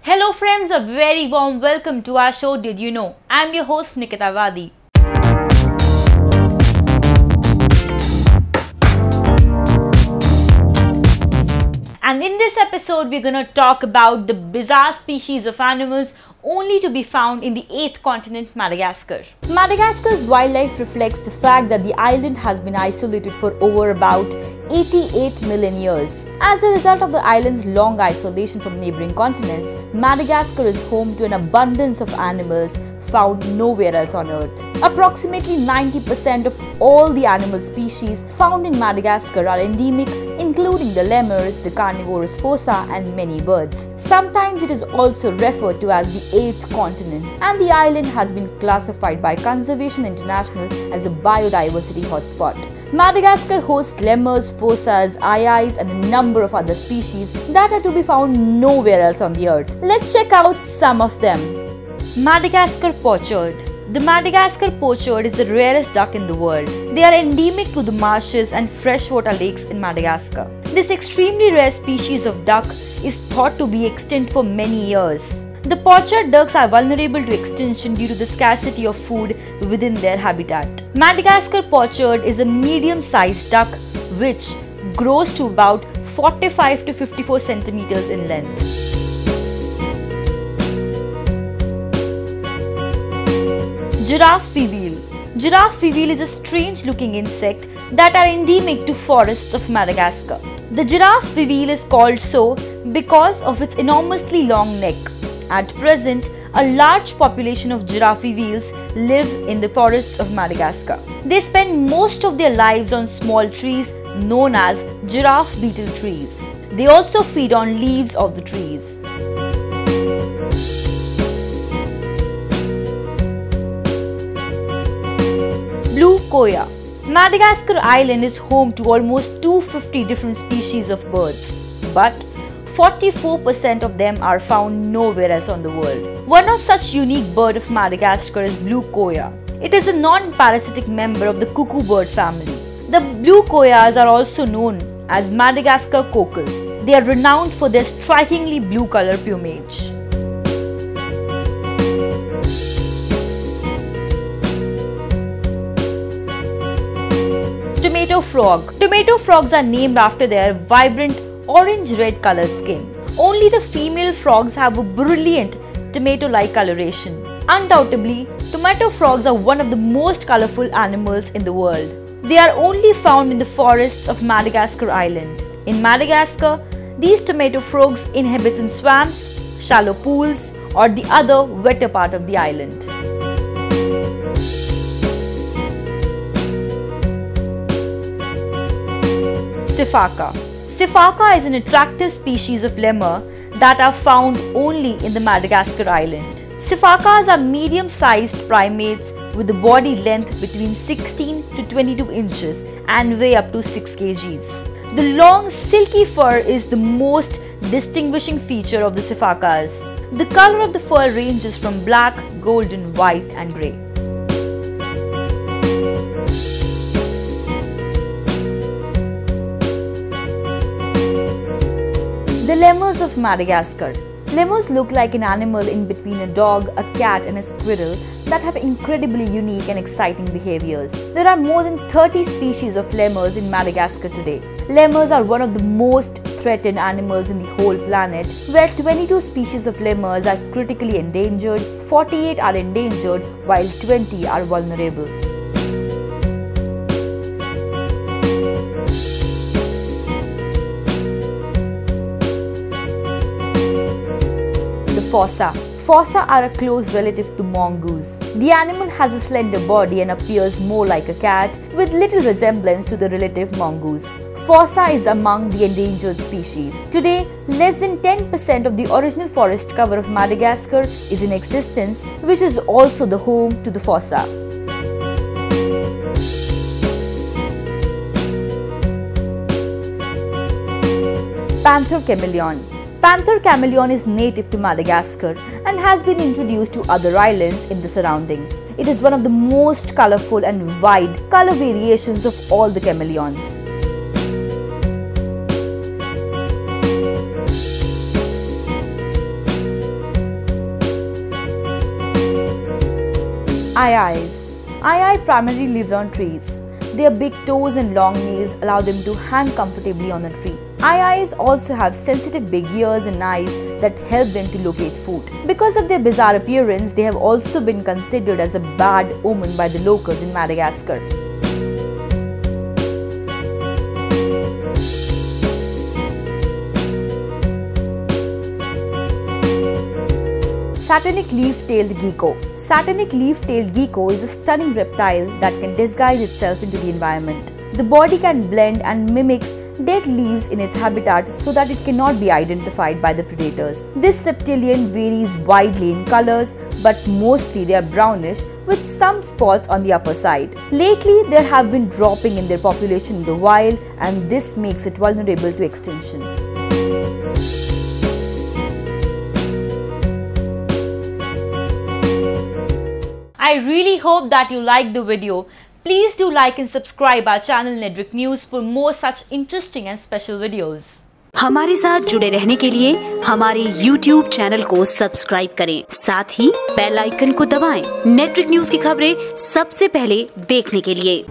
Hello friends, a very warm welcome to our show Did You Know? I'm your host Nikita Vadi. And in this episode, we're gonna talk about the bizarre species of animals only to be found in the 8th continent, Madagascar. Madagascar's wildlife reflects the fact that the island has been isolated for over about 88 million years. As a result of the island's long isolation from neighboring continents, Madagascar is home to an abundance of animals found nowhere else on Earth. Approximately 90% of all the animal species found in Madagascar are endemic, including the lemurs, the carnivorous fossa, and many birds. Sometimes it is also referred to as the 8th continent, and the island has been classified by Conservation International as a biodiversity hotspot. Madagascar hosts lemurs, fossas, aye-ayes, and a number of other species that are to be found nowhere else on the earth. Let's check out some of them. Madagascar pochard. The Madagascar pochard is the rarest duck in the world. They are endemic to the marshes and freshwater lakes in Madagascar. This extremely rare species of duck is thought to be extinct for many years. The pochard ducks are vulnerable to extinction due to the scarcity of food within their habitat. Madagascar pochard is a medium-sized duck which grows to about 45 to 54 centimeters in length. Giraffe weevil. Giraffe weevil is a strange-looking insect that are endemic to forests of Madagascar. The giraffe weevil is called so because of its enormously long neck. At present, a large population of giraffe weevils live in the forests of Madagascar. They spend most of their lives on small trees known as giraffe beetle trees. They also feed on leaves of the trees. Blue koya. Madagascar island is home to almost 250 different species of birds, but 44% of them are found nowhere else on the world. One of such unique bird of Madagascar is blue koya. It is a non-parasitic member of the cuckoo bird family. The blue koyas are also known as Madagascar cockle. They are renowned for their strikingly blue color plumage. Tomato frog. Tomato frogs are named after their vibrant orange-red colored skin. Only the female frogs have a brilliant tomato-like coloration. Undoubtedly, tomato frogs are one of the most colorful animals in the world. They are only found in the forests of Madagascar island. In Madagascar, these tomato frogs inhabit in swamps, shallow pools, or the other wetter part of the island. Sifaka. Sifaka is an attractive species of lemur that are found only in the Madagascar island. Sifakas are medium-sized primates with a body length between 16 to 22 inches and weigh up to 6 kgs. The long, silky fur is the most distinguishing feature of the sifakas. The color of the fur ranges from black, golden, white, and grey. The lemurs of Madagascar. Lemurs look like an animal in between a dog, a cat, and a squirrel that have incredibly unique and exciting behaviors. There are more than 30 species of lemurs in Madagascar today. Lemurs are one of the most threatened animals in the whole planet, where 22 species of lemurs are critically endangered, 48 are endangered, while 20 are vulnerable. Fossa. Fossa are a close relative to mongoose. The animal has a slender body and appears more like a cat, with little resemblance to the relative mongoose. Fossa is among the endangered species. Today, less than 10% of the original forest cover of Madagascar is in existence, which is also the home to the fossa. Panther chameleon. Panther chameleon is native to Madagascar and has been introduced to other islands in the surroundings. It is one of the most colorful and wide color variations of all the chameleons. Aye-ayes. Aye-aye primarily lives on trees. Their big toes and long nails allow them to hang comfortably on a tree. Aye-ayes also have sensitive big ears and eyes that help them to locate food. Because of their bizarre appearance, they have also been considered as a bad omen by the locals in Madagascar. Satanic leaf-tailed gecko. Satanic leaf-tailed gecko is a stunning reptile that can disguise itself into the environment. The body can blend and mimics dead leaves in its habitat so that it cannot be identified by the predators. This reptilian varies widely in colors, but mostly they are brownish with some spots on the upper side. Lately, there have been dropping in their population in the wild, and this makes it vulnerable to extinction. I really hope that you liked the video. Please do like and subscribe our channel Nedrick News for more such interesting and special videos. हमारे साथ जुड़े रहने के लिए हमारे YouTube channel को subscribe करें, साथ ही बेल आइकन को दबाएं। नेट्रिक न्यूज की खबरें सबसे पहले देखने के लिए।